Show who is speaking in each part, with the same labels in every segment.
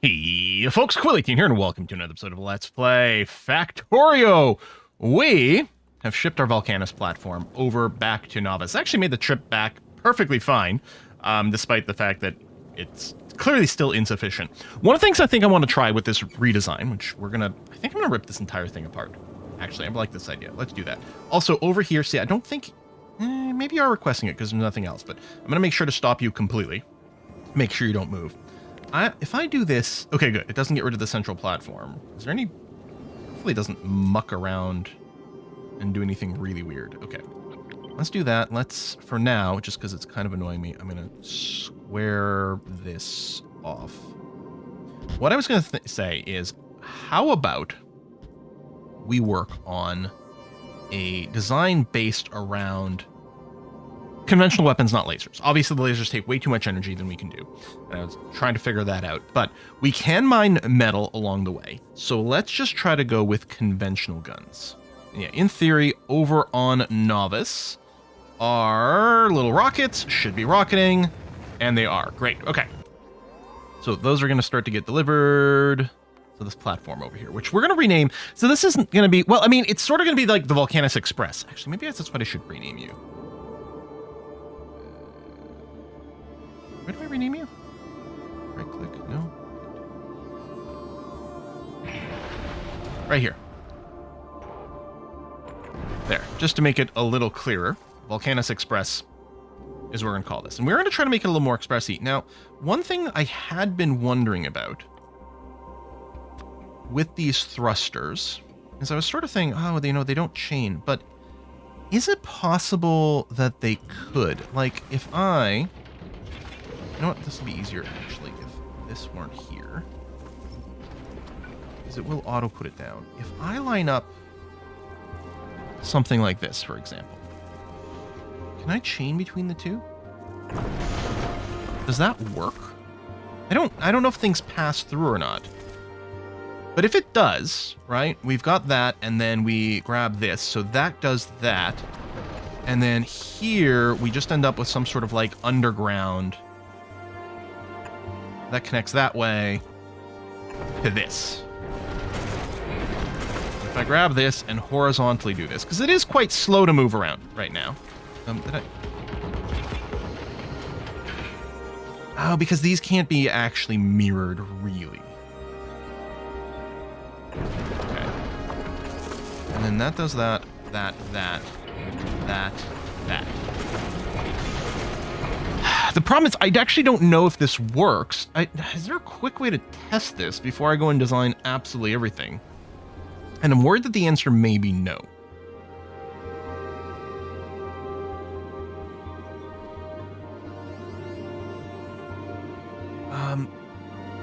Speaker 1: Hey folks, Quill18 here, and welcome to another episode of Let's Play Factorio. We have shipped our Vulcanus platform over back to Novice. Actually made the trip back perfectly fine, despite the fact that it's clearly still insufficient. One of the things I think I want to try with this redesign, which I think I'm gonna rip this entire thing apart. Actually, I like this idea. Let's do that. Also, over here, see, I don't think, maybe you are requesting it because there's nothing else, but I'm gonna make sure to stop you completely. Make sure you don't move. If I do this, okay, good. It doesn't get rid of the central platform. Is there any, hopefully it doesn't muck around and do anything really weird. Okay, let's do that. Let's, for now, just because it's kind of annoying me, I'm going to square this off. What I was going to say is, how about we work on a design based around conventional weapons, not lasers. Obviously, the lasers take way too much energy than we can do. And I was trying to figure that out. But we can mine metal along the way. So let's just try to go with conventional guns. Yeah, in theory, over on Novice, our little rockets should be rocketing. And they are. Great. Okay. So those are going to start to get delivered. So this platform over here, which we're going to rename. So this isn't going to be, well, I mean, it's sort of going to be like the Vulcanus Express. Actually, maybe that's what I should rename you. Where do I rename you? Right click, no. Right here. There, just to make it a little clearer. Vulcanus Express is what we're going to call this. And we're going to try to make it a little more expressy. Now, one thing I had been wondering about with these thrusters is I was sort of thinking, oh, they don't chain, but is it possible that they could? Like, if I... You know what? This would be easier, actually, if this weren't here. Because it will auto put it down. If I line up something like this, for example, can I chain between the two? Does that work? I don't know if things pass through or not. But if it does, right, we've got that, and then we grab this, so that does that. And then here, we just end up with some sort of, like, underground... that connects that way to this. If I grab this and horizontally do this, because it is quite slow to move around right now. Oh, because these can't be actually mirrored, really. Okay. And then that does that, that. The problem is, I actually don't know if this works. Is there a quick way to test this before I go and design absolutely everything? And I'm worried that the answer may be no.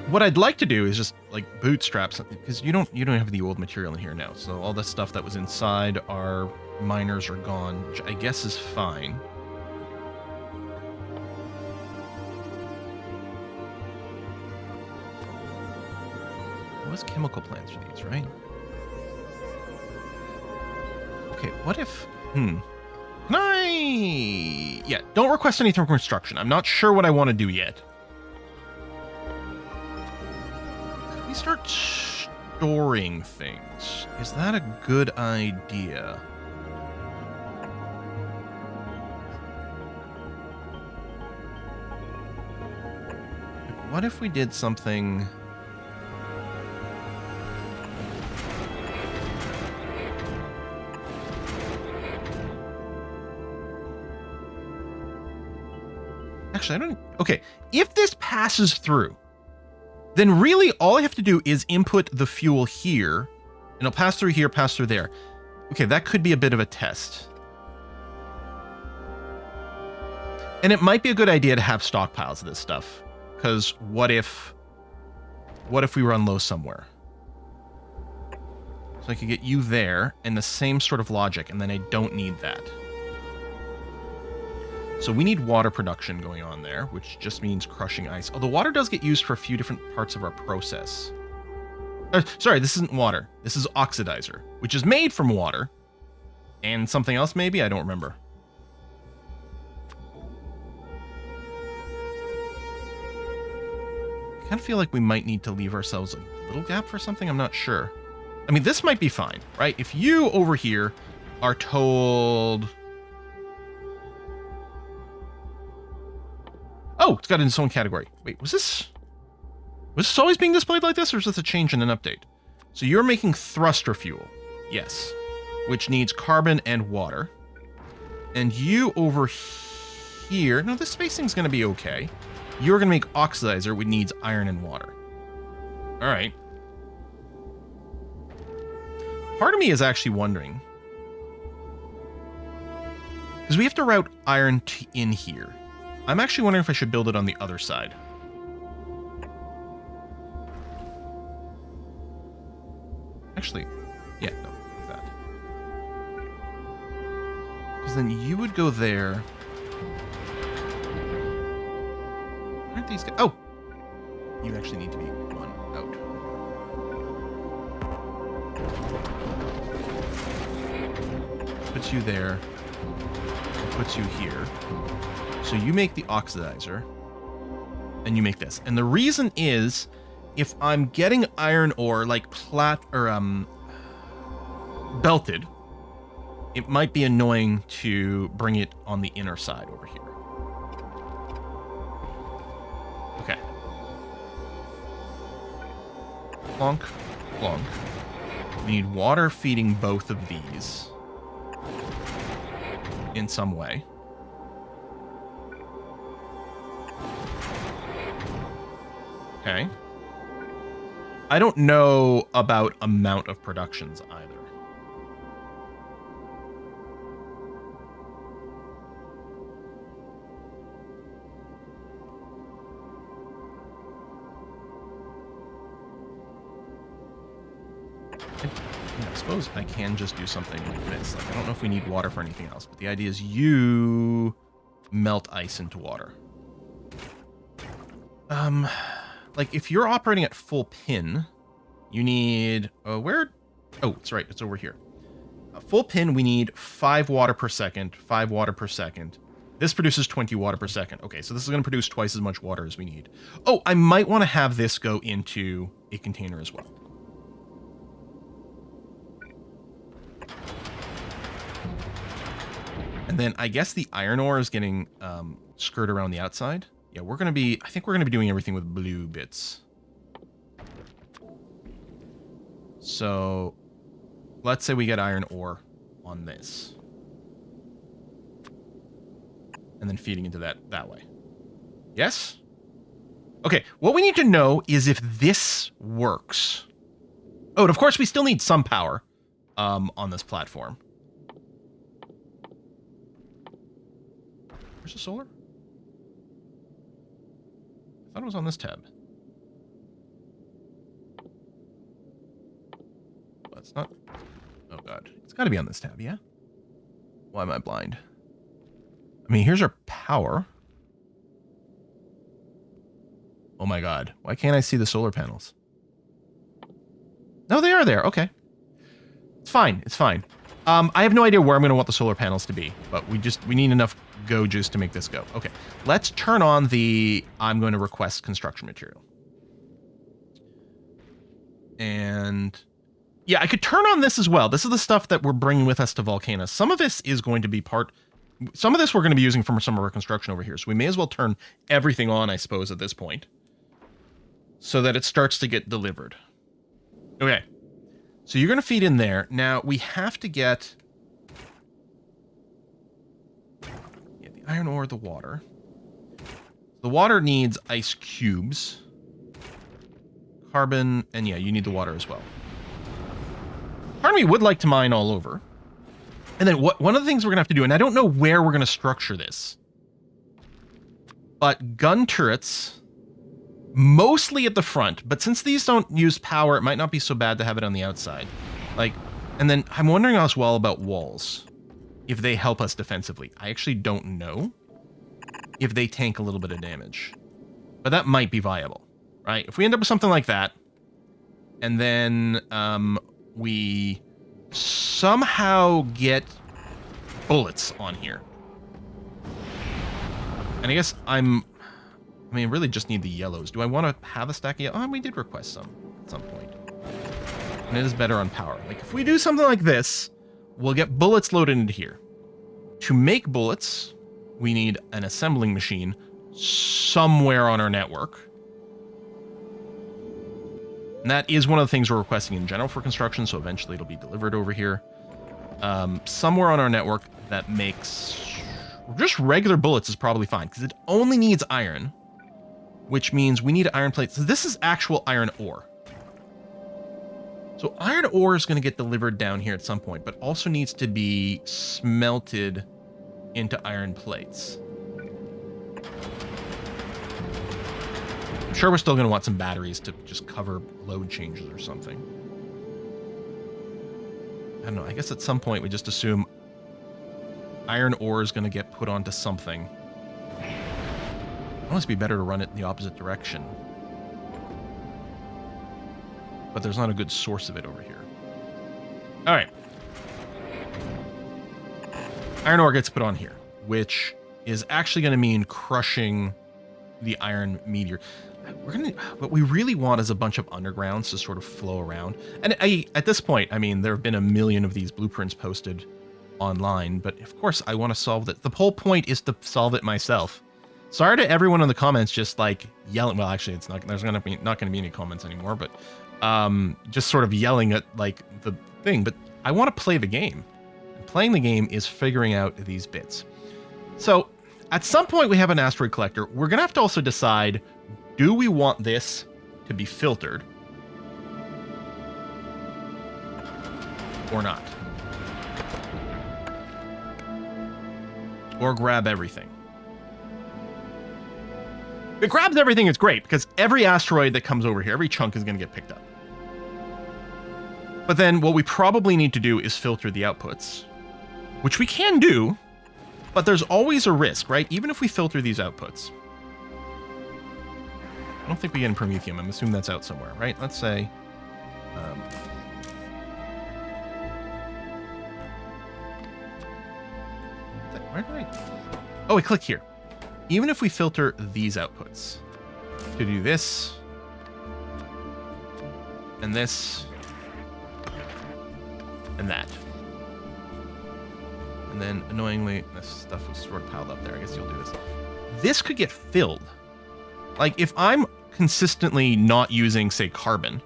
Speaker 1: What I'd like to do is just like bootstrap something, because you don't have the old material in here now. So all the stuff that was inside our miners are gone, which I guess is fine. Was chemical plants for these, right? Okay, what if... Can I... Yeah, don't request anything from construction. I'm not sure what I want to do yet. Can we start storing things? Is that a good idea? What if we did something... Actually, I don't... Okay, if this passes through, then really all I have to do is input the fuel here, and it'll pass through here, pass through there. Okay, that could be a bit of a test. And it might be a good idea to have stockpiles of this stuff, because what if we run low somewhere? So I could get you there, and the same sort of logic, and then I don't need that. So we need water production going on there, which just means crushing ice. Although water does get used for a few different parts of our process. Sorry, this isn't water. This is Oxidizer, which is made from water. And something else maybe? I don't remember. kind of feel like we might need to leave ourselves a little gap for something. I'm not sure. I mean, this might be fine, right? If you over here are told... Oh, it's got its own category. Wait, was this always being displayed like this, or is this a change in an update? So you're making thruster fuel. Yes. Which needs carbon and water. And you over here... No, this spacing's going to be okay. You're going to make Oxidizer, which needs iron and water. All right. Part of me is actually wondering... Because we have to route iron in here. I'm actually wondering if I should build it on the other side. Actually, yeah, no, like that. Because then you would go there. Aren't these guys? Oh! You actually need to be one out. Puts you there. Puts you here. So you make the Oxidizer. And you make this. And the reason is, if I'm getting iron ore, like belted, it might be annoying to bring it on the inner side over here. Okay. Plonk, plonk. We need water feeding both of these in some way. Okay. I don't know about amount of productions either. I suppose I can just do something like this. Like, I don't know if we need water for anything else, but the idea is you melt ice into water. Like, if you're operating at full pin, you need... where? Oh, it's right. It's over here. Full pin, we need 5 water per second, 5 water per second. This produces 20 water per second. Okay, so this is going to produce twice as much water as we need. Oh, I might want to have this go into a container as well. And then I guess the iron ore is getting skirted around the outside. Yeah, we're going to be... I think we're going to be doing everything with blue bits. So, let's say we get iron ore on this. And then feeding into that way. Yes? Okay, what we need to know is if this works. Oh, and of course we still need some power on this platform. Where's the solar? I thought it was on this tab. Well, it's not. Oh, God. It's got to be on this tab, yeah? Why am I blind? I mean, here's our power. Oh, my God. Why can't I see the solar panels? No, they are there. Okay. It's fine. It's fine. I have no idea where I'm going to want the solar panels to be, but we need enough go juice to make this go. Okay, let's turn on the I'm going to request construction material. And yeah, I could turn on this as well. This is the stuff that we're bringing with us to Vulcanus. Some of this is going to be some of this we're going to be using from some of our construction over here. So we may as well turn everything on, I suppose, at this point, so that it starts to get delivered. Okay. So you're going to feed in there. Now, we have to get... Yeah, the iron ore, the water. The water needs ice cubes. Carbon, and yeah, you need the water as well. Part of me would like to mine all over. And then one of the things we're going to have to do, and I don't know where we're going to structure this, but gun turrets... Mostly at the front, but since these don't use power, it might not be so bad to have it on the outside. Like, and then I'm wondering as well about walls, if they help us defensively. I actually don't know if they tank a little bit of damage, but that might be viable, right? If we end up with something like that, and then we somehow get bullets on here, and I guess I'm I mean, really just need the yellows. Do I want to have a stack of yellow? Oh, we did request some at some point. And it is better on power. Like, if we do something like this, we'll get bullets loaded into here. To make bullets, we need an assembling machine somewhere on our network. And that is one of the things we're requesting in general for construction, so eventually it'll be delivered over here. Somewhere on our network that makes... just regular bullets is probably fine, because it only needs iron, which means we need iron plates. So this is actual iron ore. So iron ore is going to get delivered down here at some point, but also needs to be smelted into iron plates. I'm sure we're still going to want some batteries to just cover load changes or something. I don't know. I guess at some point we just assume iron ore is going to get put onto something. It must be better to run it in the opposite direction. But there's not a good source of it over here. All right. Iron ore gets put on here, which is actually going to mean crushing the iron meteor. What we really want is a bunch of undergrounds to sort of flow around. And at this point, I mean, there have been a million of these blueprints posted online, but of course I want to solve it. The whole point is to solve it myself. Sorry to everyone in the comments just like yelling. Well, actually, it's not. There's not going to be any comments anymore, but just sort of yelling at like the thing. But I want to play the game. And playing the game is figuring out these bits. So at some point we have an asteroid collector. We're going to have to also decide, do we want this to be filtered or not? Or grab everything? If it grabs everything, it's great, because every asteroid that comes over here, every chunk is going to get picked up. But then what we probably need to do is filter the outputs, which we can do, but there's always a risk, right? Even if we filter these outputs. I don't think we get in Promethium. I'm assuming that's out somewhere, right? Let's say... where did I... Oh, I click here. Even if we filter these outputs to do this and this and that. And then annoyingly, this stuff was sort of piled up there. I guess you'll do this. This could get filled. Like if I'm consistently not using, say, carbon,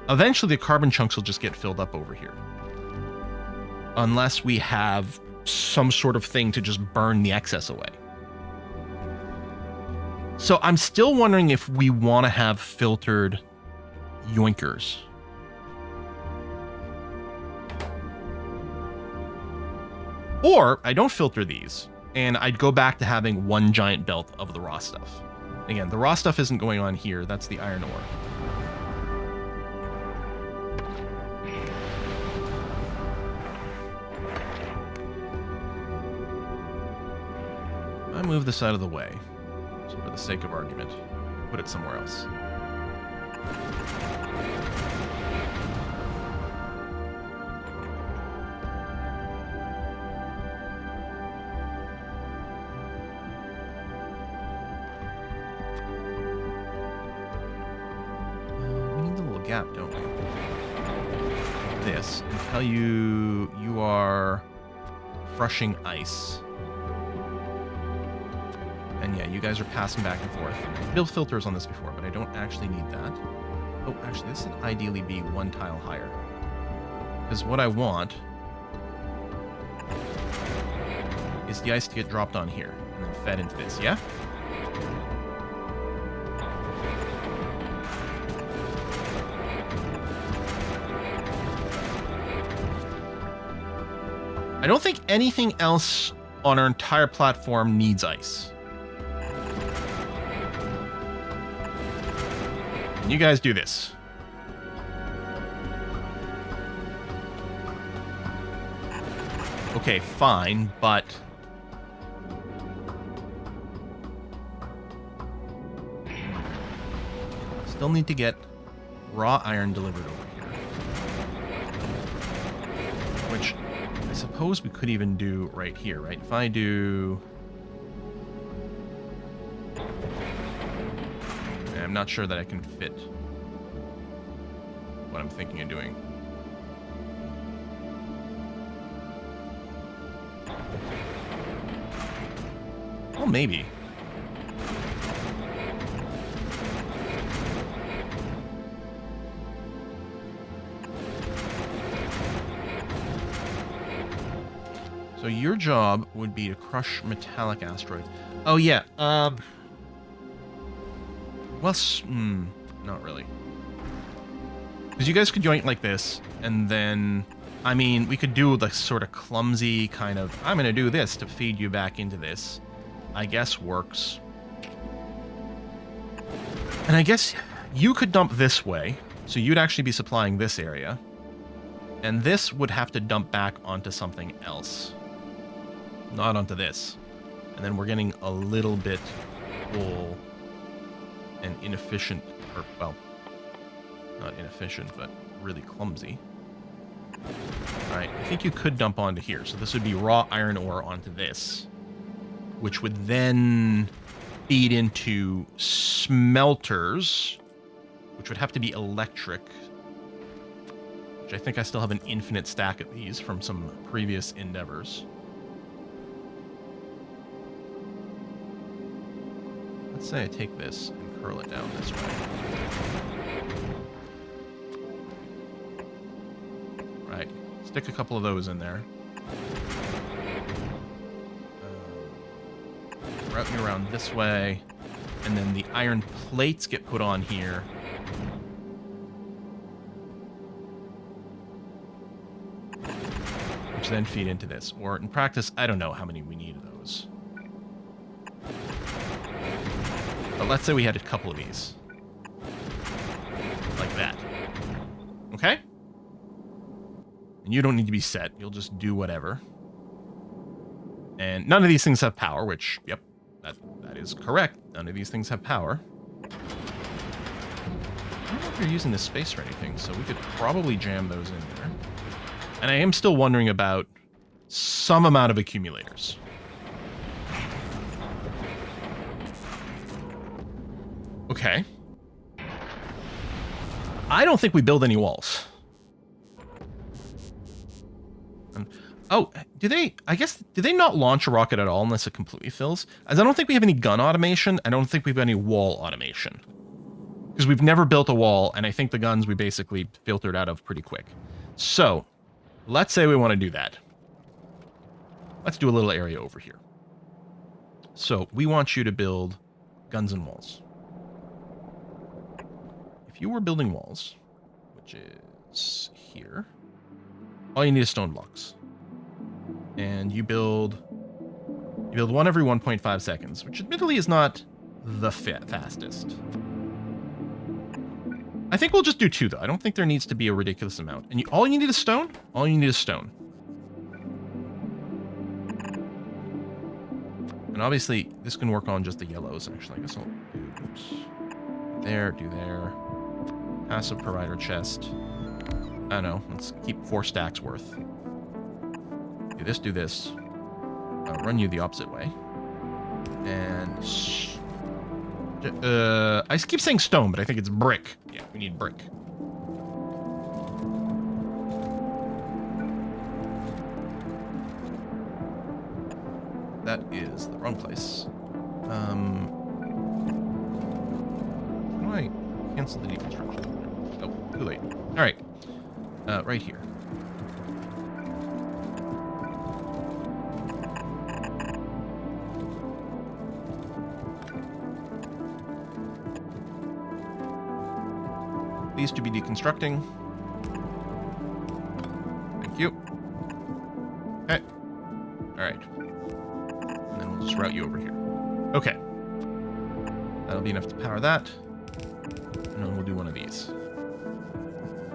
Speaker 1: eventually the carbon chunks will just get filled up over here. Unless we have some sort of thing to just burn the excess away. So I'm still wondering if we want to have filtered yoinkers. Or I don't filter these, and I'd go back to having one giant belt of the raw stuff. Again, the raw stuff isn't going on here. That's the iron ore. I move this out of the way. So for the sake of argument, put it somewhere else. We need a little gap, don't we? This, and tell you are crushing ice. And yeah, you guys are passing back and forth. I built filters on this before, but I don't actually need that. Oh, actually, this would ideally be one tile higher. Because what I want is the ice to get dropped on here and then fed into this, yeah? I don't think anything else on our entire platform needs ice. You guys do this. Okay, fine, but... still need to get raw iron delivered over here. Which I suppose we could even do right here, right? If I do... I'm not sure that I can fit what I'm thinking of doing. Well, maybe. So your job would be to crush metallic asteroids. Oh yeah. Well, not really. Because you guys could join like this, and then, I mean, we could do the sort of clumsy kind of, I'm going to do this to feed you back into this. I guess works. And I guess you could dump this way, so you'd actually be supplying this area. And this would have to dump back onto something else. Not onto this. And then we're getting a little bit full and inefficient, or, well, not inefficient, but really clumsy. Alright, I think you could dump onto here. So this would be raw iron ore onto this, which would then feed into smelters, which would have to be electric, which I think I still have an infinite stack of these from some previous endeavors. Let's say I take this and curl it down this way. Right, stick a couple of those in there. Route me around this way, and then the iron plates get put on here. Which then feed into this. Or in practice, I don't know how many we need of those. But let's say we had a couple of these. Like that. Okay? And you don't need to be set. You'll just do whatever. And none of these things have power, which, yep, that is correct. None of these things have power. I don't know if you're using this space or anything, so we could probably jam those in there. And I am still wondering about some amount of accumulators. Okay. I don't think we build any walls. Oh, do they, I guess, do they not launch a rocket at all unless it completely fills? As I don't think we have any gun automation, I don't think we have any wall automation. Because we've never built a wall, and I think the guns we basically filtered out of pretty quick. So, let's say we want to do that. Let's do a little area over here. So, we want you to build guns and walls. If you were building walls, which is here, all you need is stone blocks. And you build one every 1.5 seconds, which admittedly is not the fastest. I think we'll just do 2, though. I don't think there needs to be a ridiculous amount. And all you need is stone? All you need is stone. And obviously, this can work on just the yellows, actually. I guess I'll do, oops. There, do there. Passive provider chest. I don't know. Let's keep 4 stacks worth. Do this. I'll run you the opposite way. And... I keep saying stone, but I think it's brick. Yeah, we need brick. That is the wrong place. How do I cancel the deconstruction? Oh, too late. Alright. Right here. These to be deconstructing. Thank you. Okay. Alright. And then we'll just route you over here. Okay. That'll be enough to power that. And then we'll do one of these.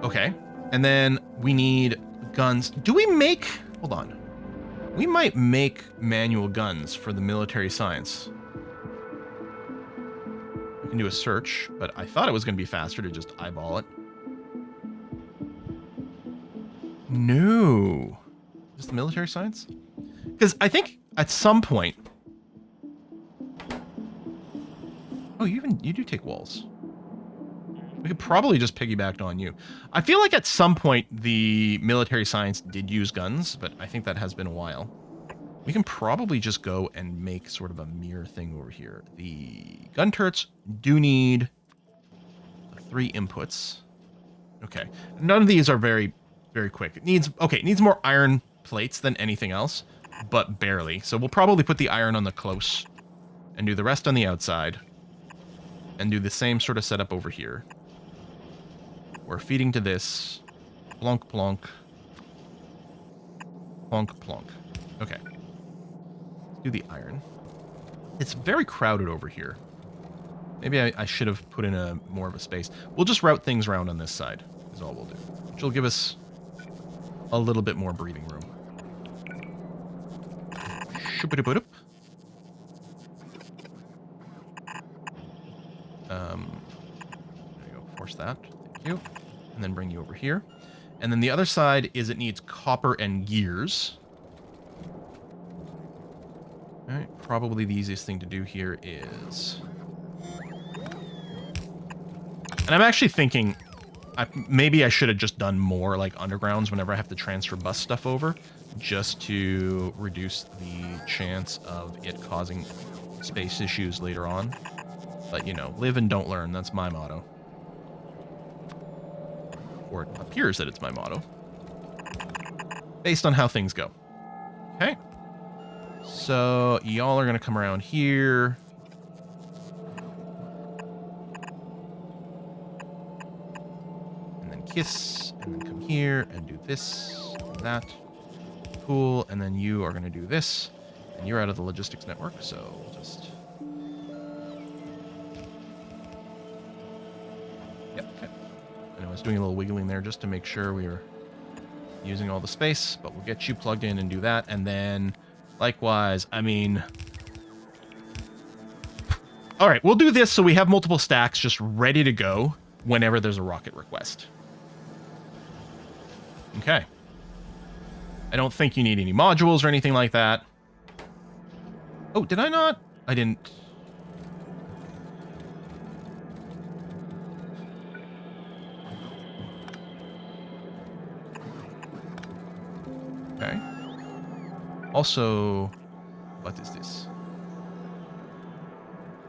Speaker 1: Okay. And then we need guns. Do we make... Hold on. We might make manual guns for the military science. We can do a search, but I thought it was going to be faster to just eyeball it. No. Is this the military science? Because I think at some point... Oh, you do take walls. We could probably just piggyback on you. I feel like at some point the military science did use guns, but I think that has been a while. We can probably just go and make sort of a mirror thing over here. The gun turrets do need 3 inputs. Okay. None of these are very, very quick. It needs more iron plates than anything else, but barely. So we'll probably put the iron on the close and do the rest on the outside and do the same sort of setup over here. We're feeding to this. Plonk, plonk. Plonk, plonk. Okay. Let's do the iron. It's very crowded over here. Maybe I should have put in more of a space. We'll just route things around on this side, is all we'll do. Which will give us a little bit more breathing room. Shoop-a-doop-a-doop. There you go. Force that. Thank you. And then bring you over here. And then the other side is it needs copper and gears. Alright, probably the easiest thing to do here is... And I'm actually thinking maybe I should have just done more like undergrounds whenever I have to transfer bus stuff over, just to reduce the chance of it causing space issues later on. But, you know, live and don't learn. That's my motto. Or it appears that it's my motto. Based on how things go. Okay. So, y'all are going to come around here. And then kiss. And then come here and do this. And that. Cool. And then you are going to do this. And you're out of the logistics network, so we'll just... Yep, okay. And I was doing a little wiggling there just to make sure we were using all the space, but we'll get you plugged in and do that. And then, likewise, I mean... All right, we'll do this so we have multiple stacks just ready to go whenever there's a rocket request. Okay. I don't think you need any modules or anything like that. Oh, did I not? I didn't. Okay. Also, what is this?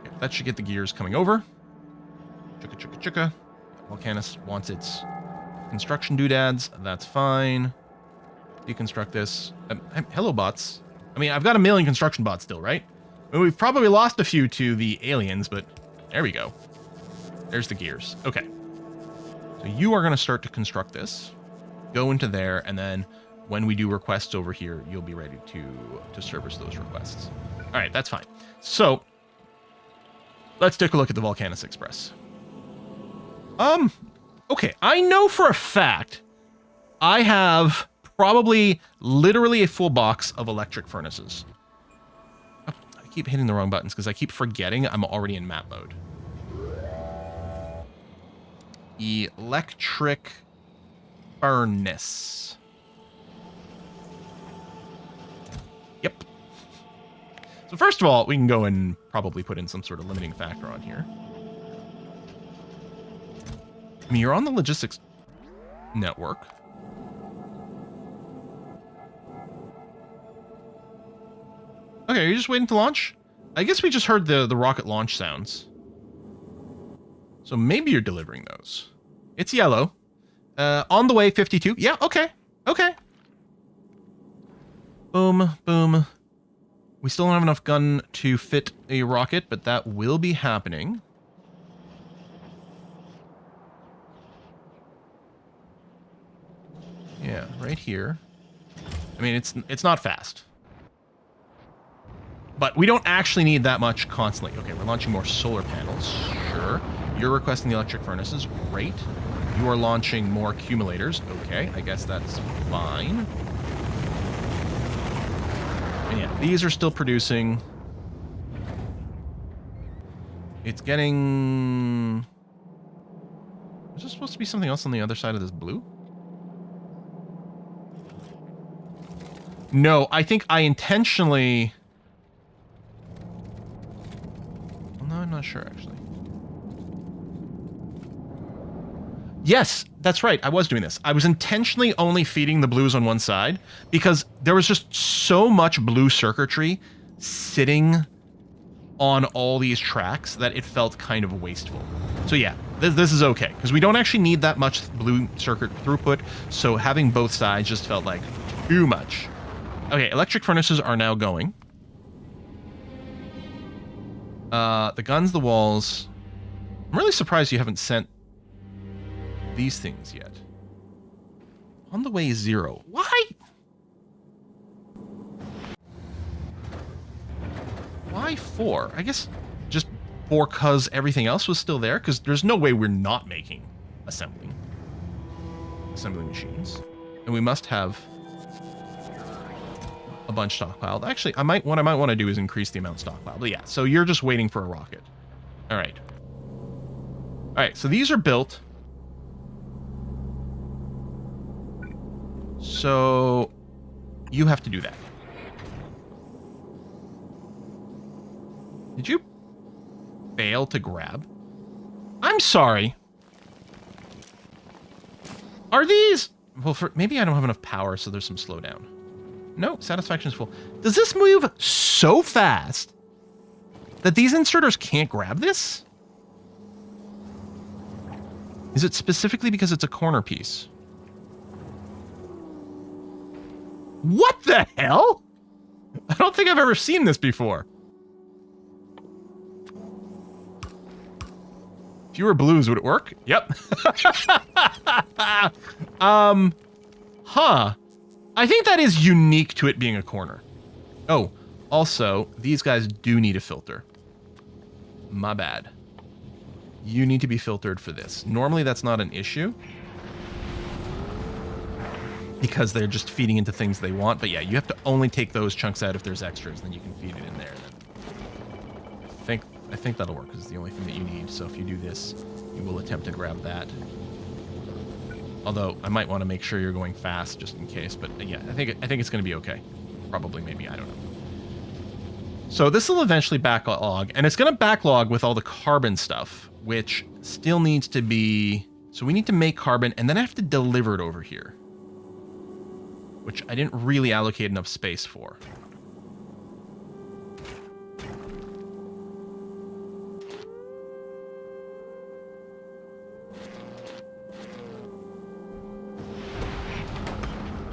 Speaker 1: Okay, that should get the gears coming over. Chugga, chugga, chugga. Vulcanus wants its construction doodads. That's fine. Deconstruct this. Hello, bots. I mean, I've got a million construction bots still, right? I mean, we've probably lost a few to the aliens, but there we go. There's the gears. Okay. So you are going to start to construct this. Go into there, and then when we do requests over here, you'll be ready to service those requests. All right, that's fine. So let's take a look at the Vulcanus Express. Okay, I know for a fact I have probably literally a full box of electric furnaces. Oh, I keep hitting the wrong buttons because I keep forgetting I'm already in map mode. Electric furnace. Yep. So first of all, we can go and probably put in some sort of limiting factor on here. I mean, you're on the logistics network. Okay, are you just waiting to launch? I guess we just heard the rocket launch sounds. So maybe you're delivering those. It's yellow. On the way, 52. Yeah, okay. Okay. Boom, boom. We still don't have enough gun to fit a rocket, but that will be happening. Yeah, right here. I mean, it's not fast. But we don't actually need that much constantly. Okay, we're launching more solar panels. Sure. You're requesting the electric furnaces. Great. You are launching more accumulators. Okay, I guess that's fine. And yeah, these are still producing. It's getting... Is there supposed to be something else on the other side of this blue? No, I think I intentionally... No, I'm not sure, actually. Yes, that's right. I was doing this. I was intentionally only feeding the blues on one side because there was just so much blue circuitry sitting on all these tracks that it felt kind of wasteful. So yeah, this is okay because we don't actually need that much blue circuit throughput. So having both sides just felt like too much. Okay, electric furnaces are now going. The guns, the walls. I'm really surprised you haven't sent these things yet. On the way 0. Why? Why 4? I guess just 4 because everything else was still there, because there's no way we're not making assembly machines. And we must have a bunch stockpiled. Actually, what I might want to do is increase the amount stockpiled. But yeah, so you're just waiting for a rocket. All right. All right, so these are built. So you have to do that. Did you fail to grab? I'm sorry. Are these? Well, maybe I don't have enough power, so there's some slowdown. No, satisfaction is full. Does this move so fast that these inserters can't grab this? Is it specifically because it's a corner piece? What the hell? I don't think I've ever seen this before. Fewer blues, would it work? Yep. Huh. I think that is unique to it being a corner. Oh, also, these guys do need a filter. My bad. You need to be filtered for this. Normally that's not an issue, because they're just feeding into things they want. But yeah, you have to only take those chunks out if there's extras, then you can feed it in there. I think that'll work because it's the only thing that you need. So if you do this, you will attempt to grab that. Although I might want to make sure you're going fast just in case. But yeah, I think it's going to be okay. Probably, maybe, I don't know. So this will eventually backlog, and it's going to backlog with all the carbon stuff, which still needs to be. So we need to make carbon, and then I have to deliver it over here, which I didn't really allocate enough space for.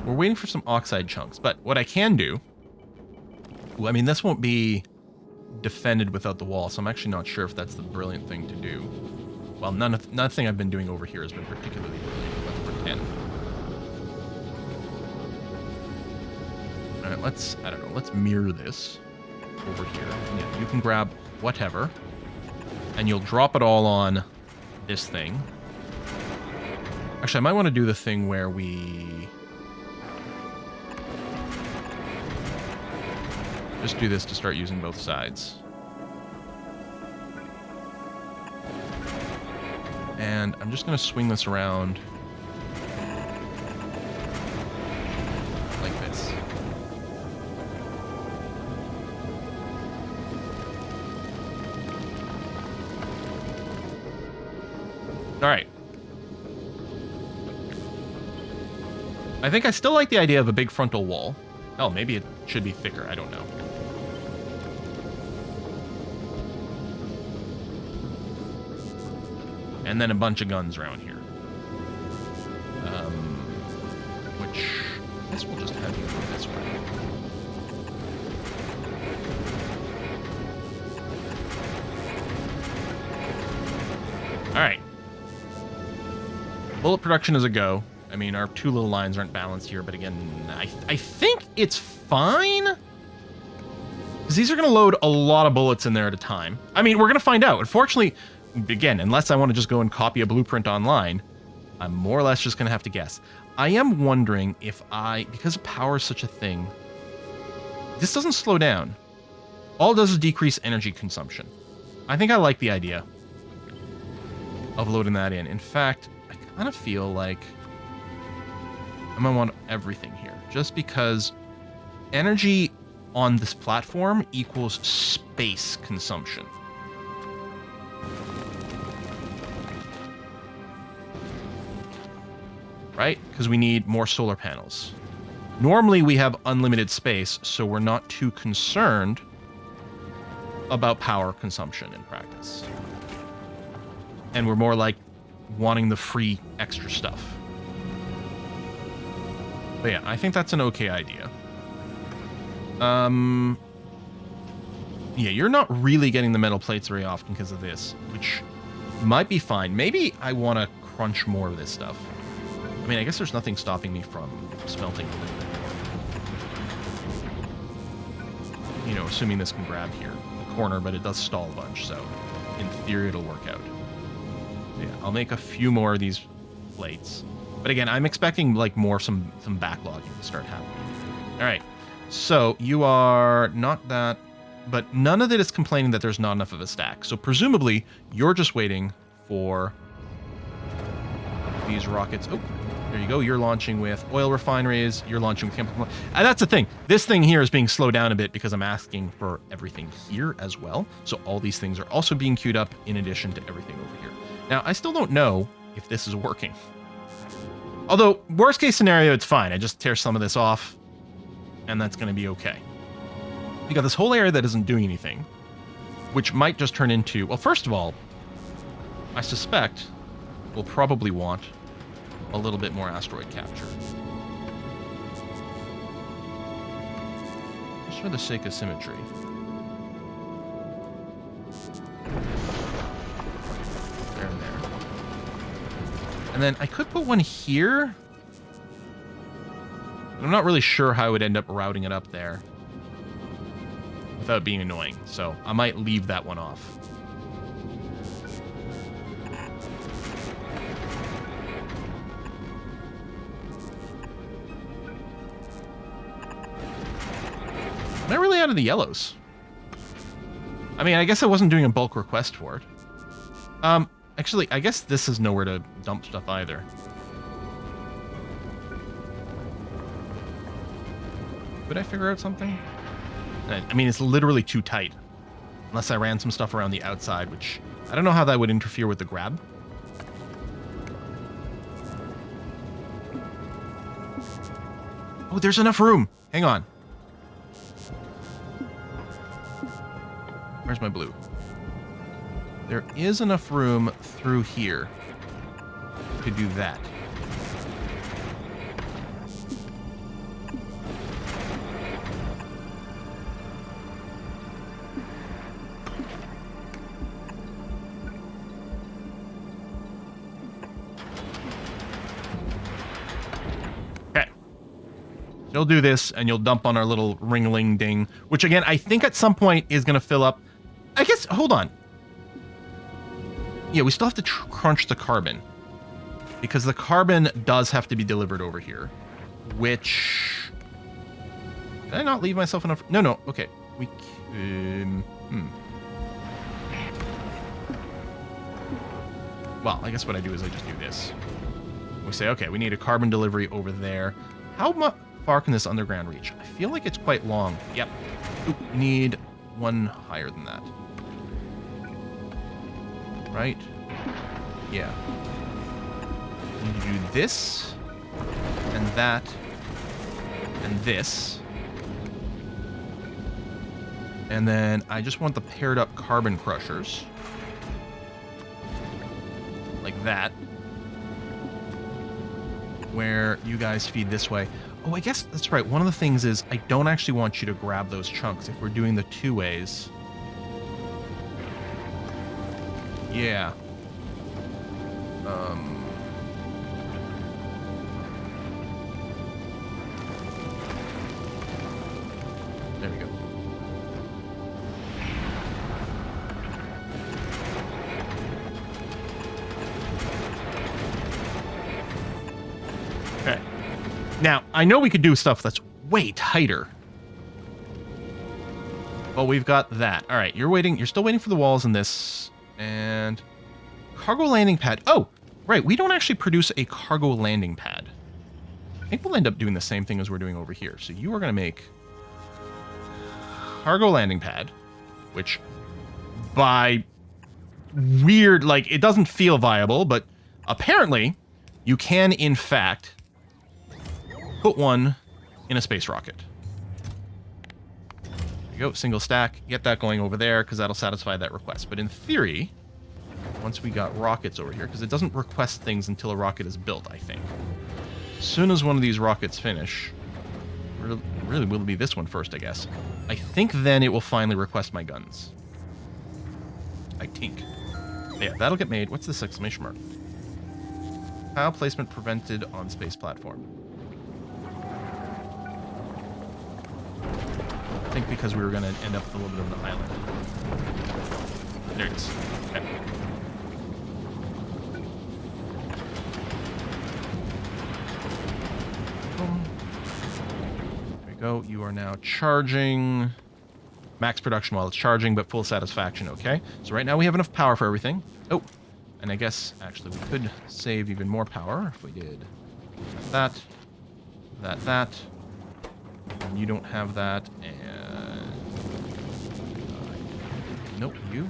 Speaker 1: We're waiting for some oxide chunks, but what I can do, well, I mean, this won't be defended without the wall, so I'm actually not sure if that's the brilliant thing to do. Well, nothing I've been doing over here has been particularly brilliant. Let's pretend. All right, let's mirror this over here. Yeah, you can grab whatever, and you'll drop it all on this thing. Actually, I might want to do the thing where we just do this to start using both sides. And I'm just going to swing this around like this. All right. I think I still like the idea of a big frontal wall. Oh, maybe it should be thicker. I don't know. And then a bunch of guns around here. Which I guess we'll just have you go this way. All right. Bullet production is a go. I mean, our two little lines aren't balanced here, but again, I think it's fine. Because these are going to load a lot of bullets in there at a time. I mean, we're going to find out. Unfortunately, again, unless I want to just go and copy a blueprint online, I'm more or less just going to have to guess. I am wondering if because power is such a thing, this doesn't slow down. All it does is decrease energy consumption. I think I like the idea of loading that in. In fact, I kind of feel like I'm going to want everything here, just because energy on this platform equals space consumption. right? Because we need more solar panels. Normally we have unlimited space, so we're not too concerned about power consumption in practice. And we're more like wanting the free extra stuff. But yeah, I think that's an okay idea. Yeah, you're not really getting the metal plates very often because of this, which might be fine. Maybe I want to crunch more of this stuff. I mean, I guess there's nothing stopping me from smelting. You know, assuming this can grab here, the corner, but it does stall a bunch, so in theory it'll work out. Yeah, I'll make a few more of these plates. But again, I'm expecting like some backlogging to start happening. All right, so you are not that, but none of it is complaining that there's not enough of a stack. So presumably you're just waiting for these rockets. Oh, there you go. You're launching with oil refineries. You're launching with chemical. And that's the thing. This thing here is being slowed down a bit because I'm asking for everything here as well. So all these things are also being queued up in addition to everything over here. Now, I still don't know if this is working. Although, worst case scenario, it's fine. I just tear some of this off, and that's going to be okay. You got this whole area that isn't doing anything, which might just turn into... Well, first of all, I suspect we'll probably want a little bit more asteroid capture. Just for the sake of symmetry. There and there. And then I could put one here. I'm not really sure how I would end up routing it up there without being annoying, so I might leave that one off. Am I really out of the yellows? I mean, I guess I wasn't doing a bulk request for it. Actually, I guess this is nowhere to dump stuff either. Could I figure out something? I mean, it's literally too tight. Unless I ran some stuff around the outside, which I don't know how that would interfere with the grab. Oh, there's enough room. Hang on. Where's my blue? There is enough room through here to do that. Okay. You'll do this, and you'll dump on our little ringling ding, which again, I think at some point is going to fill up. I guess, hold on. Yeah, we still have to crunch the carbon. Because the carbon does have to be delivered over here. Which... Did I not leave myself enough? No, okay. We can... Well, I guess what I do is I just do this. We say, okay, we need a carbon delivery over there. How far can this underground reach? I feel like it's quite long. Yep. Oop, need one higher than that. Right? Yeah. We need to do this, and that, and this. And then I just want the paired up carbon crushers. Like that. Where you guys feed this way. Oh, I guess that's right. One of the things is I don't actually want you to grab those chunks if we're doing the two ways. Yeah. There we go. Okay. Now, I know we could do stuff that's way tighter. Well, we've got that. All right, you're still waiting for the walls in this. And cargo landing pad. Oh, right. We don't actually produce a cargo landing pad. I think we'll end up doing the same thing as we're doing over here. So you are going to make cargo landing pad, which by weird, like, it doesn't feel viable, but apparently you can, in fact, put one in a space rocket. There you go, single stack. Get that going over there, because that'll satisfy that request. But in theory, once we got rockets over here, because it doesn't request things until a rocket is built, I think. As soon as one of these rockets finish, really will be this one first, I guess. I think then it will finally request my guns. I think. Yeah, that'll get made. What's this exclamation mark? Tile placement prevented on space platform. I think because we were going to end up with a little bit of an island. There it is. Okay. Boom. There we go. You are now charging. Max production while it's charging, but full satisfaction, okay? So right now we have enough power for everything. Oh, and I guess, actually, we could save even more power if we did that. And you don't have that, and... nope, you.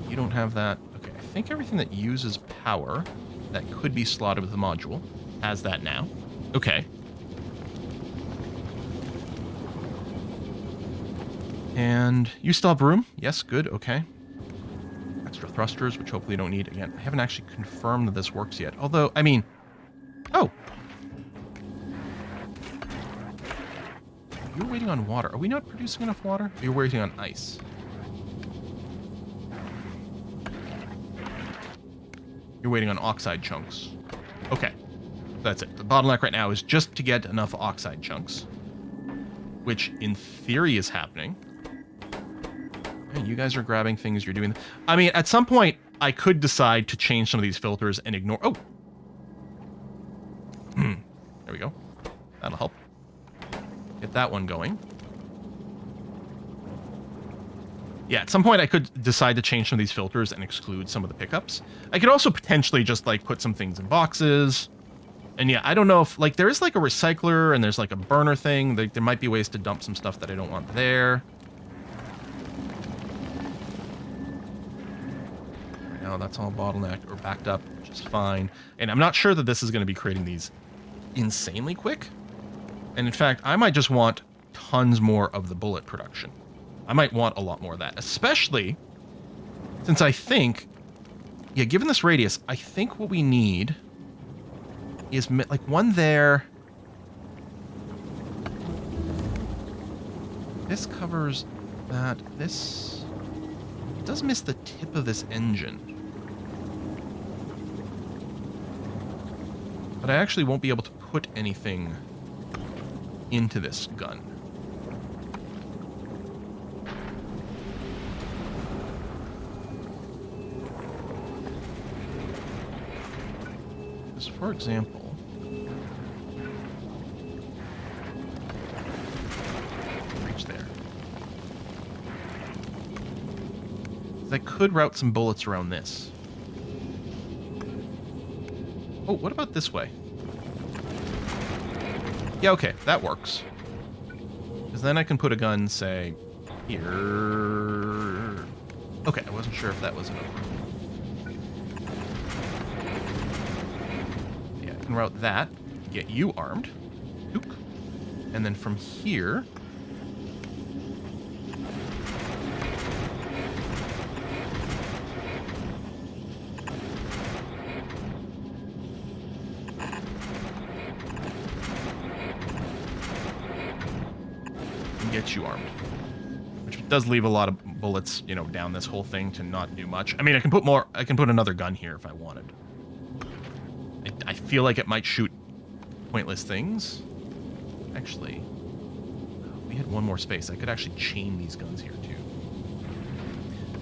Speaker 1: You don't have that. Okay, I think everything that uses power that could be slotted with the module has that now. Okay. And you still have room? Yes, good, okay. Extra thrusters, which hopefully you don't need. Again, I haven't actually confirmed that this works yet. Although, I mean... Oh! You're waiting on water. Are we not producing enough water? Or you're waiting on ice? You're waiting on oxide chunks. Okay. That's it. The bottleneck right now is just to get enough oxide chunks. Which, in theory, is happening. You guys are grabbing things, you're doing... I mean, at some point, I could decide to change some of these filters and ignore... Oh! There we go. That'll help. Get that one going. Yeah, at some point, I could decide to change some of these filters and exclude some of the pickups. I could also potentially just, like, put some things in boxes. And yeah, I don't know if... Like, there is, like, a recycler and there's, like, a burner thing. There might be ways to dump some stuff that I don't want there. Now that's all bottlenecked or backed up, which is fine. And I'm not sure that this is going to be creating these insanely quick. And in fact, I might just want tons more of the bullet production. I might want a lot more of that, especially since I think, yeah, given this radius, I think what we need is like one there. This covers that. This it does miss the tip of this engine. But I actually won't be able to put anything into this gun. Because, for example, reach there. I could route some bullets around this. Oh, what about this way? Yeah, okay, that works. Because then I can put a gun, say, here. Okay, I wasn't sure if that was enough. Yeah, I can route that, get you armed. Ook. And then from here... get you armed, which does leave a lot of bullets, you know, down this whole thing to not do much. I mean, I can put more. I can put another gun here if I wanted. I feel like it might shoot pointless things. Actually, if we had one more space, I could actually chain these guns here too.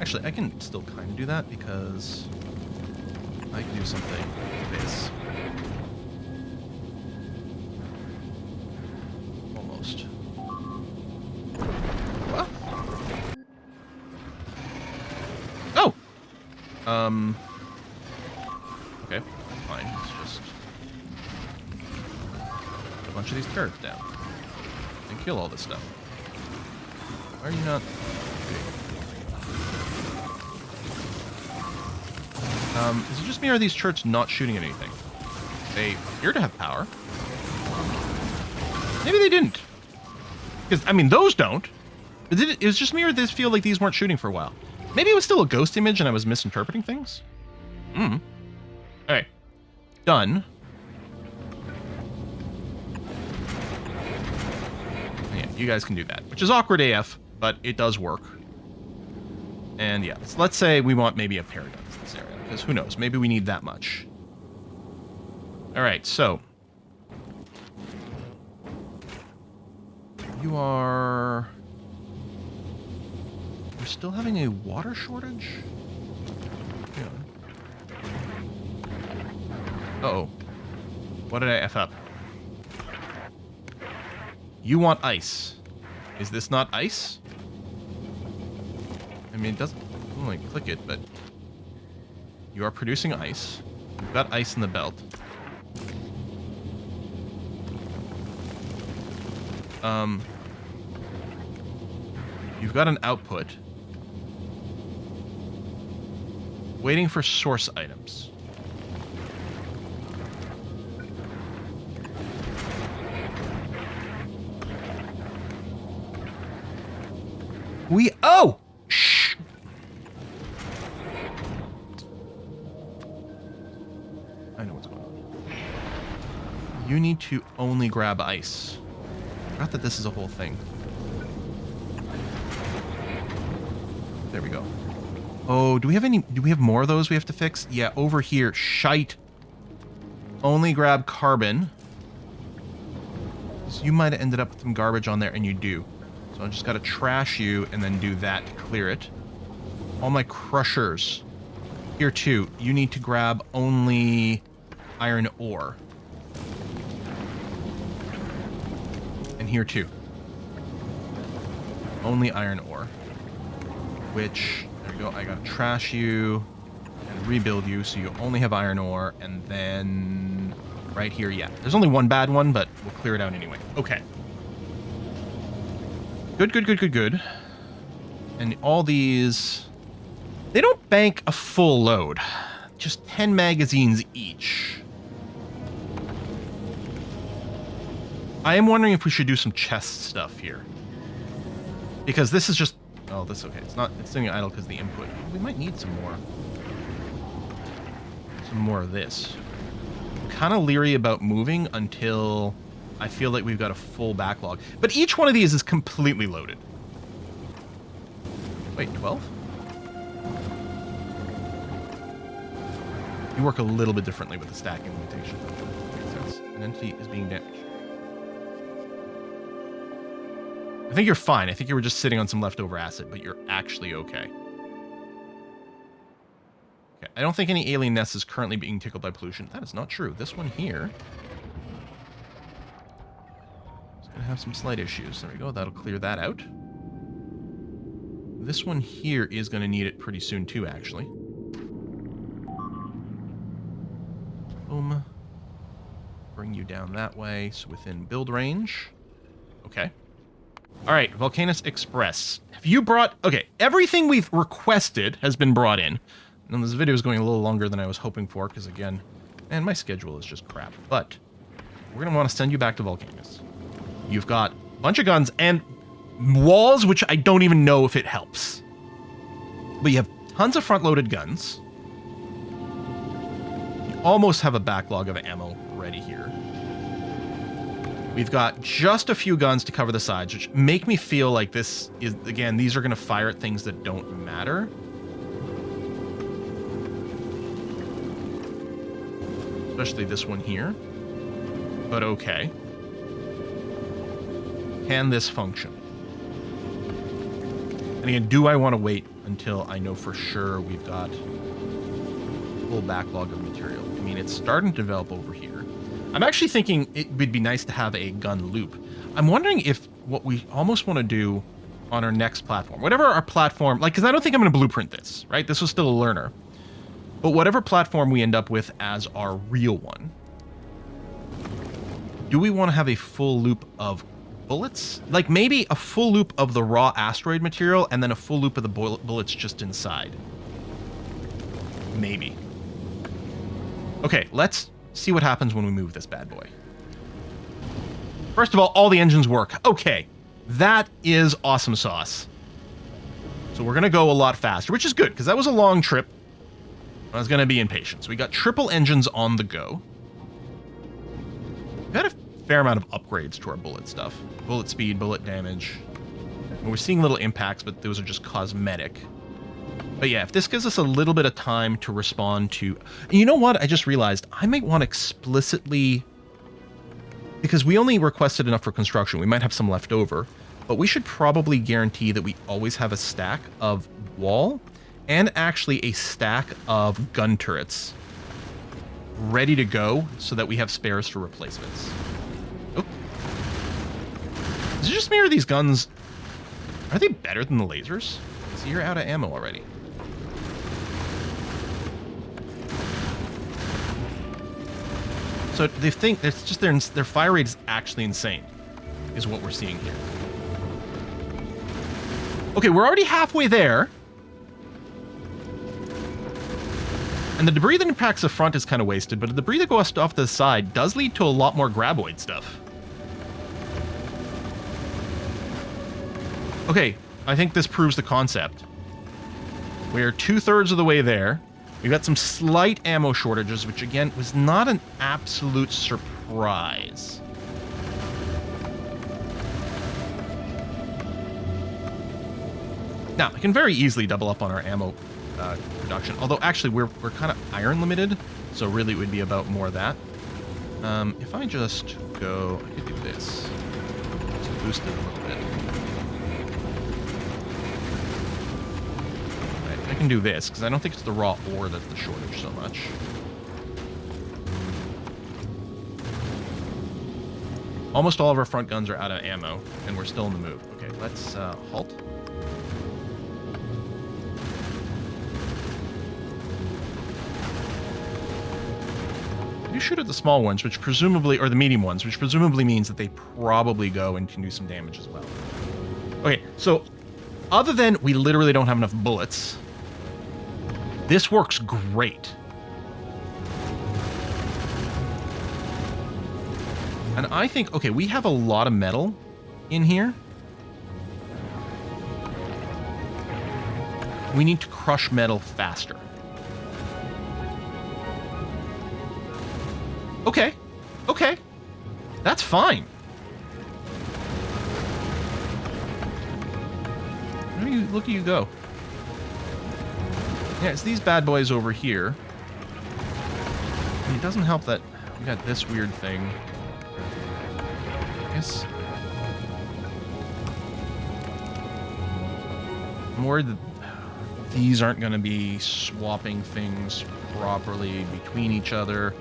Speaker 1: Actually, I can still kind of do that because I can do something like this. Almost. Okay, fine. Let's just put a bunch of these turrets down and kill all this stuff. Why are you not? Is it just me or are these turrets not shooting at anything? They appear to have power. Maybe they didn't. Because, I mean, those don't. But it was just me, or did this feel like these weren't shooting for a while? Maybe it was still a ghost image and I was misinterpreting things? Alright. Done. Yeah, you guys can do that. Which is awkward AF, but it does work. And yeah, let's say we want maybe a pair of guns in this area. Because who knows, maybe we need that much. Alright, so... You are... We're still having a water shortage? Yeah. Uh-oh. What did I F up? You want ice. Is this not ice? I mean, it doesn't only click it, but... You are producing ice. You've got ice in the belt. You've got an output. Waiting for source items. Oh! Shh! I know what's going on. You need to only grab ice. I forgot that this is a whole thing. There we go. Oh, do we have more of those we have to fix? Yeah, over here. Shite. Only grab carbon. So you might have ended up with some garbage on there, and you do. So I just got to trash you and then do that to clear it. All my crushers. Here, too. You need to grab only iron ore. And here, too. Only iron ore. Which, there we go, I gotta trash you and rebuild you so you only have iron ore, and then right here, yeah. There's only one bad one, but we'll clear it out anyway. Okay. Good, good, good, good, good. And all these, they don't bank a full load. Just 10 magazines each. I am wondering if we should do some chest stuff here. Because this is just... Oh, that's okay. It's sitting idle because of the input. We might need some more. Some more of this. I'm kind of leery about moving until I feel like we've got a full backlog. But each one of these is completely loaded. Wait, 12? You work a little bit differently with the stacking limitation. Makes sense. An entity is being damaged. I think you're fine. I think you were just sitting on some leftover acid, but you're actually okay. Okay, I don't think any alien nest is currently being tickled by pollution. That is not true. This one here is going to have some slight issues. There we go. That'll clear that out. This one here is going to need it pretty soon too, actually. Boom. Bring you down that way, so within build range. Okay. All right, Vulcanus Express. Have you brought... Okay, everything we've requested has been brought in. And this video is going a little longer than I was hoping for, because again, man, my schedule is just crap. But we're going to want to send you back to Vulcanus. You've got a bunch of guns and walls, which I don't even know if it helps. But you have tons of front-loaded guns. You almost have a backlog of ammo ready here. We've got just a few guns to cover the sides, which make me feel like this is, again, these are going to fire at things that don't matter. Especially this one here. But okay. Can this function? And again, do I want to wait until I know for sure we've got a full backlog of material? I mean, it's starting to develop over here. I'm actually thinking it would be nice to have a gun loop. I'm wondering if what we almost want to do on our next platform, whatever our platform, like, because I don't think I'm going to blueprint this, right? This was still a learner. But whatever platform we end up with as our real one, do we want to have a full loop of bullets? Like maybe a full loop of the raw asteroid material and then a full loop of the bullets just inside. Maybe. Okay, let's see what happens when we move this bad boy. First of all the engines work. Okay, that is awesome sauce. So we're going to go a lot faster, which is good, because that was a long trip. I was going to be impatient. So we got triple engines on the go. We've had a fair amount of upgrades to our bullet stuff. Bullet speed, bullet damage. And we're seeing little impacts, but those are just cosmetic. But yeah, if this gives us a little bit of time to respond to... You know what? I just realized I might want to explicitly... Because we only requested enough for construction. We might have some left over. But we should probably guarantee that we always have a stack of wall and actually a stack of gun turrets ready to go so that we have spares for replacements. Oh. Is it just me or these guns... Are they better than the lasers? So you're out of ammo already. So they think it's just their fire rate is actually insane, is what we're seeing here. Okay, we're already halfway there. And the debris that impacts the front is kind of wasted, but the debris that goes off to the side does lead to a lot more graboid stuff. Okay, I think this proves the concept. We're 2/3 of the way there. We've got some slight ammo shortages, which again was not an absolute surprise. Now, I can very easily double up on our ammo production, although actually we're kind of iron limited, so really it would be about more of that. If I just go, I could do this. Just boost it a little bit. Right, I can do this, because I don't think it's the raw ore that's the shortage so much. Almost all of our front guns are out of ammo, and we're still in the move. Okay, let's halt. You shoot at the small ones, which presumably, or the medium ones, which presumably means that they probably go and can do some damage as well. Okay, so other than we literally don't have enough bullets, this works great. And I think, okay, we have a lot of metal in here. We need to crush metal faster. Okay. Okay. That's fine. Look at you go. Yeah, it's these bad boys over here. And it doesn't help that we got this weird thing. I guess... I'm worried that these aren't going to be swapping things properly between each other.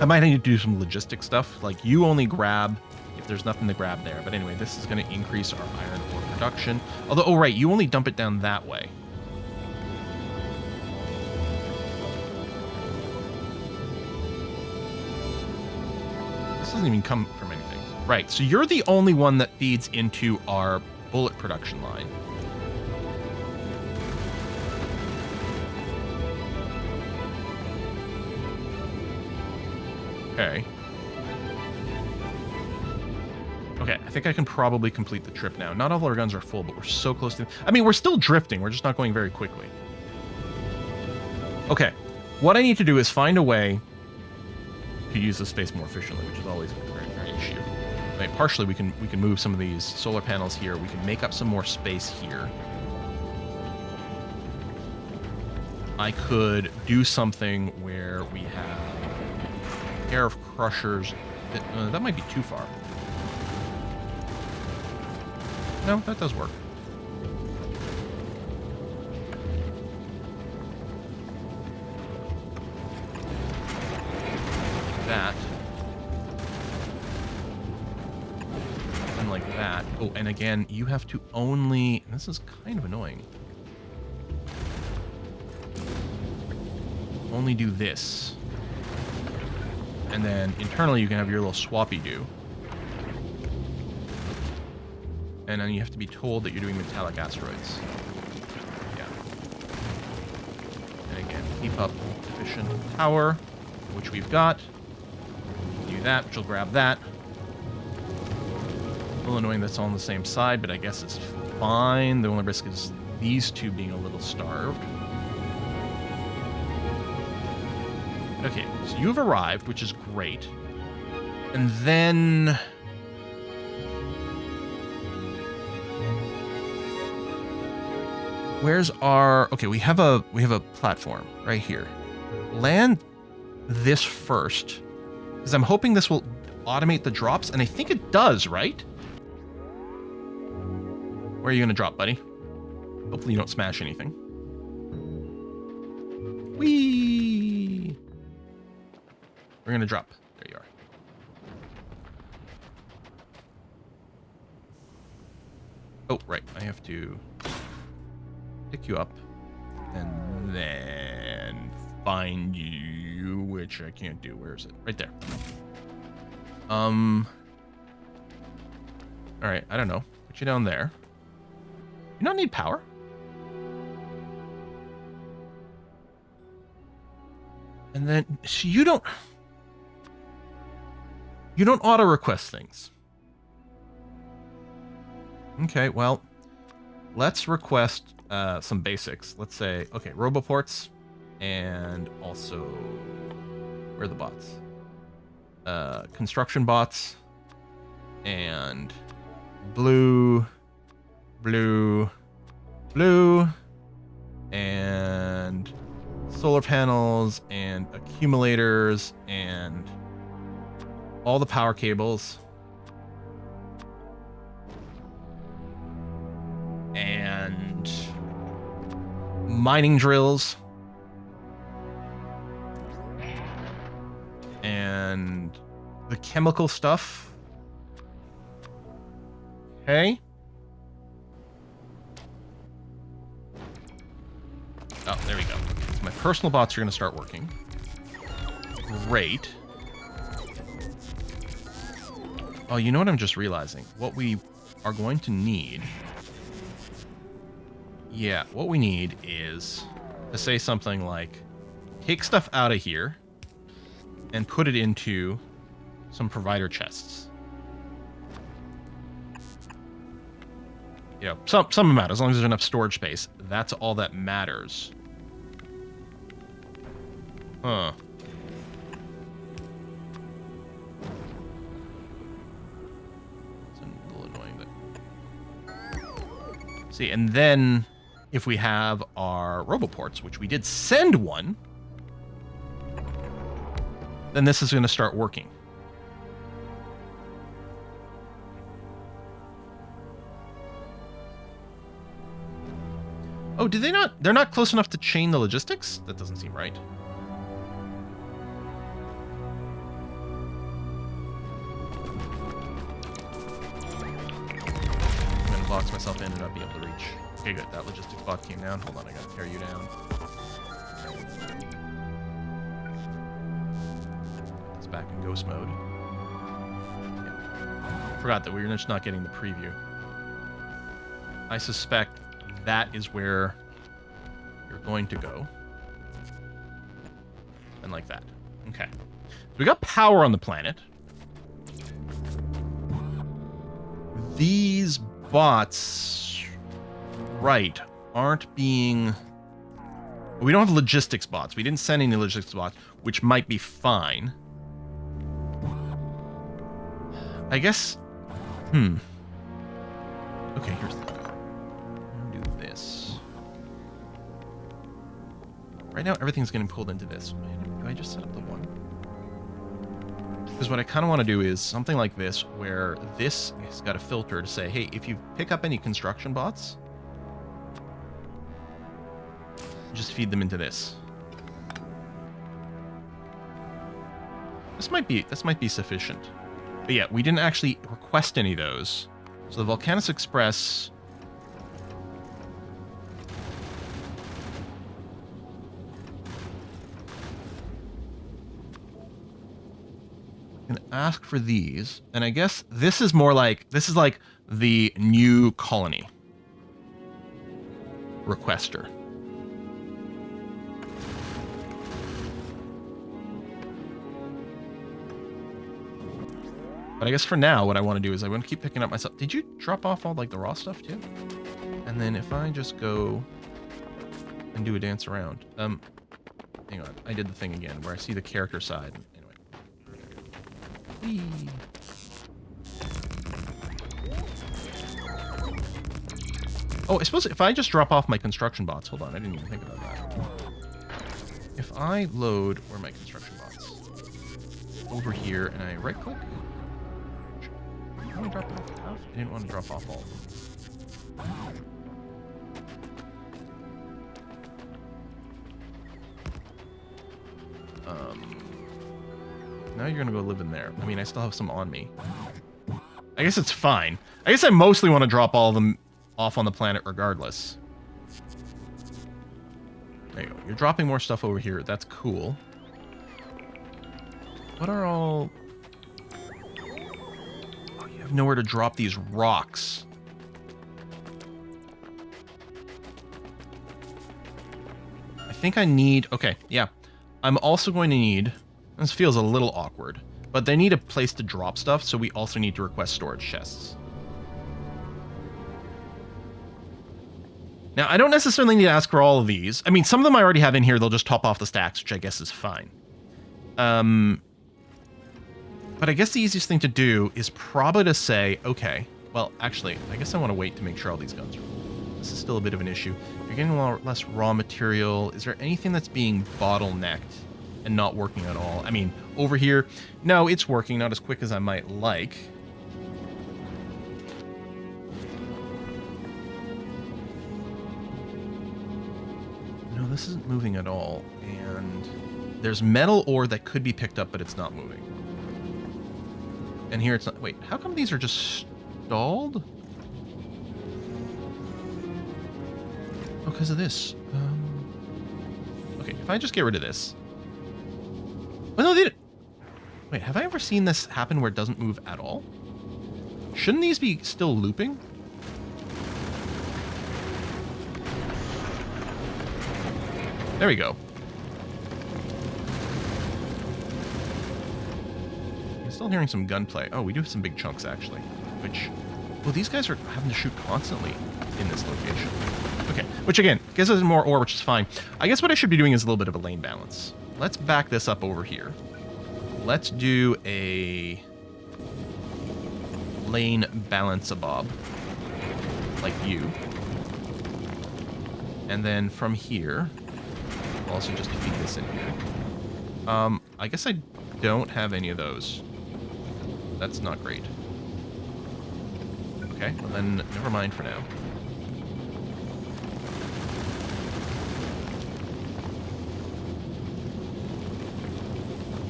Speaker 1: I might need to do some logistic stuff, like you only grab if there's nothing to grab there. But anyway, this is going to increase our iron ore production. Although, oh right, you only dump it down that way. This doesn't even come from anything. Right, so you're the only one that feeds into our bullet production line. Okay. Okay, I think I can probably complete the trip now. Not all of our guns are full, but we're so close to... I mean, we're still drifting. We're just not going very quickly. Okay. What I need to do is find a way to use the space more efficiently, which is always a very issue. Right, partially, we can move some of these solar panels here. We can make up some more space here. I could do something where we have... pair of crushers. That might be too far. No, that does work. That. And like that. Oh, and again, you have to only... This is kind of annoying. Only do this. And then internally you can have your little swappy do. And then you have to be told that you're doing metallic asteroids. Yeah. And again, keep up efficient power. which we've got. Do that, which will grab that. A little annoying that's all on the same side, but I guess it's fine. The only risk is these two being a little starved. Okay, so you've arrived, which is great. And then... where's our... okay, we have a platform right here. Land this first, because I'm hoping this will automate the drops, and I think it does, right? Where are you going to drop, buddy? Hopefully you don't smash anything. Whee! We're going to drop. There you are. Oh, right. I have to pick you up and then find you, which I can't do. Where is it? Right there. All right. I don't know. Put you down there. You don't need power. And then so you don't auto request things. Okay, well, let's request some basics. Let's say, okay, roboports, and also, where are the bots? Construction bots, and blue, and solar panels, and accumulators, and all the power cables. And mining drills. And the chemical stuff. Okay. Oh, there we go. So my personal bots are going to start working. Great. Oh, you know what I'm just realizing? What we are going to need... yeah, what we need is to say something like, take stuff out of here and put it into some provider chests. You know, some amount, as long as there's enough storage space. That's all that matters. Huh. It's a little annoying, but... see, and then if we have our roboports, which we did send one, then this is going to start working. Oh, did they not? They're not close enough to chain the logistics? That doesn't seem right. I'm going to box myself in and not be able to reach. Okay, good. That logistics bot came down. Hold on, I gotta tear you down. It's back in ghost mode. Yeah. Forgot that we were just not getting the preview. I suspect that is where you're going to go. And like that. Okay. So we got power on the planet. These bots, right, aren't being... we don't have logistics bots. We didn't send any logistics bots, which might be fine. I guess... okay, here's the... do this. Right now, everything's getting pulled into this. Do I just set up the one? Because what I kind of want to do is something like this, where this has got a filter to say, hey, if you pick up any construction bots, just feed them into this. This might be sufficient. But yeah, we didn't actually request any of those. So the Vulcanus Express... can ask for these, and I guess this is more like, this is like the new colony requester. But I guess for now, what I want to do is I want to keep picking up my stuff. Did you drop off all, like, the raw stuff, too? And then if I just go and do a dance around. Hang on. I did the thing again where I see the character side. Anyway. Whee. Oh, I suppose if I just drop off my construction bots. Hold on. I didn't even think about that. If I load where are my construction bots? Over here and I right click. Let me drop off half. I didn't want to drop off all of them. Now you're gonna go live in there. I mean, I still have some on me. I guess it's fine. I guess I mostly want to drop all of them off on the planet regardless. There you go. You're dropping more stuff over here. That's cool. What are all... Oh, you have nowhere to drop these rocks. I think I need... Okay, yeah. I'm also going to need... This feels a little awkward, but they need a place to drop stuff, so we also need to request storage chests. Now, I don't necessarily need to ask for all of these. I mean, some of them I already have in here. They'll just top off the stacks, which I guess is fine. But I guess the easiest thing to do is probably to say, okay, well, actually, I guess I want to wait to make sure all these guns are full. This is still a bit of an issue. You're getting a lot less raw material. Is there anything that's being bottlenecked and not working at all? I mean, over here, no, it's working, not as quick as I might like. No, this isn't moving at all, and there's metal ore that could be picked up, but it's not moving. And here it's not... Wait, how come these are just stalled? Oh, because of this. Okay, if I just get rid of this... Well, no, they didn't. Wait, have I ever seen this happen where it doesn't move at all? Shouldn't these be still looping? There we go. I'm still hearing some gunplay. Oh, we do have some big chunks, actually. Which... Well, these guys are having to shoot constantly in this location. Okay, which again, gives us more ore, which is fine. I guess what I should be doing is a little bit of a lane balance. Let's back this up over here. Let's do a lane balance-a-bob, like you. And then from here, I'll also just feed this in here. I guess I don't have any of those. That's not great. Okay, well then, never mind for now.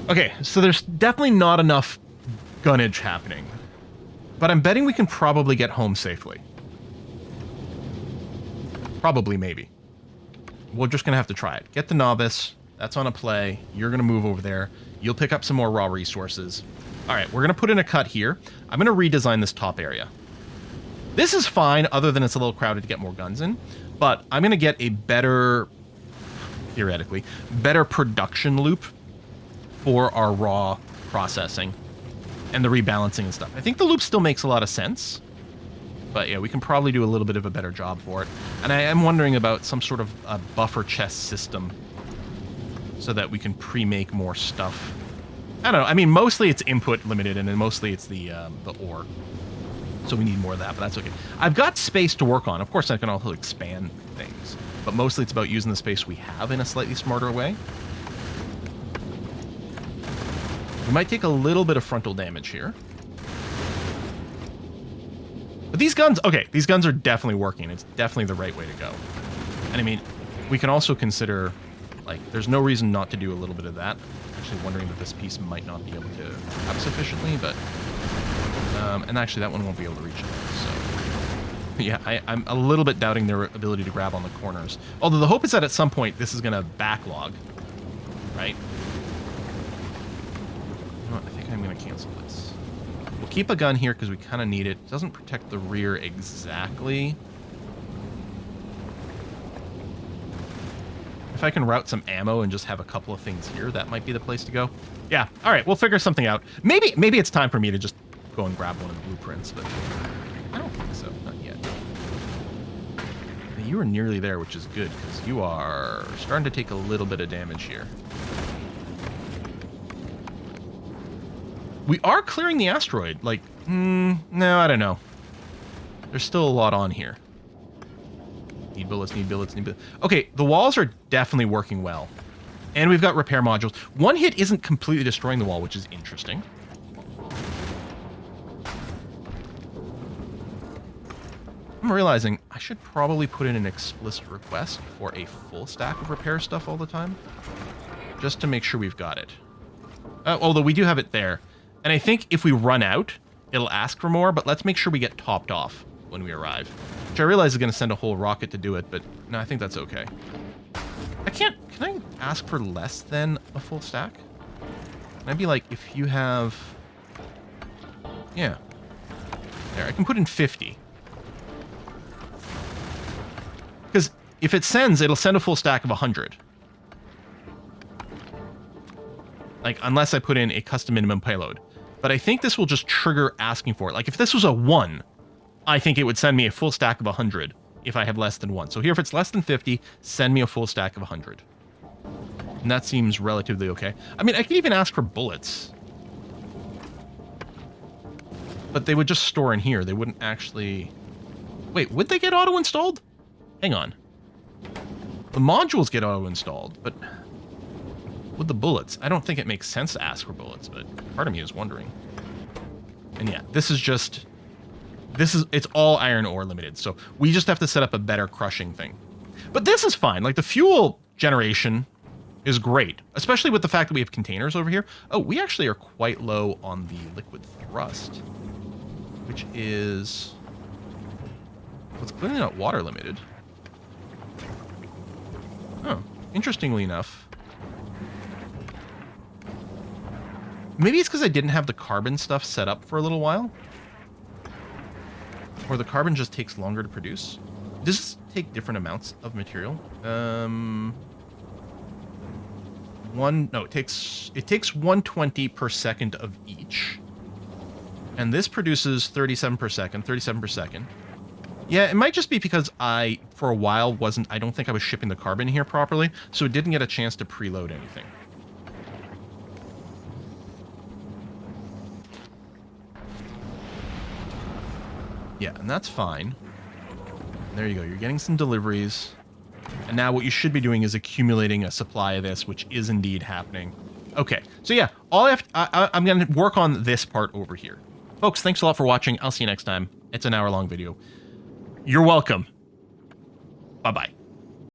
Speaker 1: Okay, so there's definitely not enough gunnage happening. But I'm betting we can probably get home safely. Probably, maybe. We're just going to have to try it. Get the novice. That's on a play. You're going to move over there. You'll pick up some more raw resources. All right, we're going to put in a cut here. I'm going to redesign this top area. This is fine, other than it's a little crowded to get more guns in. But I'm going to get a better, theoretically, better production loop for our raw processing and the rebalancing and stuff. I think the loop still makes a lot of sense, but yeah, we can probably do a little bit of a better job for it. And I am wondering about some sort of a buffer chest system so that we can pre-make more stuff. I don't know. I mean, mostly it's input limited, and then mostly it's the ore. So we need more of that, but that's okay. I've got space to work on. Of course, I can also expand things, but mostly it's about using the space we have in a slightly smarter way. We might take a little bit of frontal damage here. But these guns, okay, these guns are definitely working. It's definitely the right way to go. And I mean, we can also consider, like, there's no reason not to do a little bit of that. Actually wondering that this piece might not be able to have sufficiently, but... and actually that one won't be able to reach it, so... Yeah, I'm a little bit doubting their ability to grab on the corners. Although the hope is that at some point this is going to backlog, right? I think I'm going to cancel this. We'll keep a gun here because we kind of need it. It doesn't protect the rear exactly. If I can route some ammo and just have a couple of things here, that might be the place to go. Yeah, all right, we'll figure something out. Maybe it's time for me to just go and grab one of the blueprints, but I don't think so. Not yet. You are nearly there, which is good, because you are starting to take a little bit of damage here. We are clearing the asteroid. Like, no, I don't know. There's still a lot on here. Need bullets, need bullets, need bullets. Okay, the walls are definitely working well. And we've got repair modules. One hit isn't completely destroying the wall, which is interesting. I'm realizing I should probably put in an explicit request for a full stack of repair stuff all the time. Just to make sure we've got it. Although we do have it there. And I think if we run out, it'll ask for more, but let's make sure we get topped off when we arrive. Which I realize is going to send a whole rocket to do it, but no, I think that's okay. Can I ask for less than a full stack? Can I be like, if you have... Yeah. There, I can put in 50. Because if it sends, it'll send a full stack of 100. Like, unless I put in a custom minimum payload. But I think this will just trigger asking for it. Like, if this was a 1, I think it would send me a full stack of 100 if I have less than 1. So here, if it's less than 50, send me a full stack of 100. And that seems relatively okay. I mean, I could even ask for bullets. But they would just store in here. They wouldn't actually... Wait, would they get auto-installed? Hang on. The modules get auto-installed, but... with the bullets, I don't think it makes sense to ask for bullets, but part of me is wondering. And yeah, this is just... it's all iron ore limited, so we just have to set up a better crushing thing. But this is fine. Like, the fuel generation is great, especially with the fact that we have containers over here. Oh, we actually are quite low on the liquid thrust, which is... well, it's clearly not water limited. Oh, interestingly enough. Maybe it's because I didn't have the carbon stuff set up for a little while. Or the carbon just takes longer to produce. Does this take different amounts of material? It takes 120 per second of each. And this produces 37 per second, 37 per second. Yeah, it might just be because I, for a while, I don't think I was shipping the carbon here properly, so it didn't get a chance to preload anything. Yeah, and that's fine. There you go. You're getting some deliveries. And now what you should be doing is accumulating a supply of this, which is indeed happening. Okay, so yeah, I'm going to work on this part over here. Folks, thanks a lot for watching. I'll see you next time. It's an hour-long video. You're welcome. Bye-bye.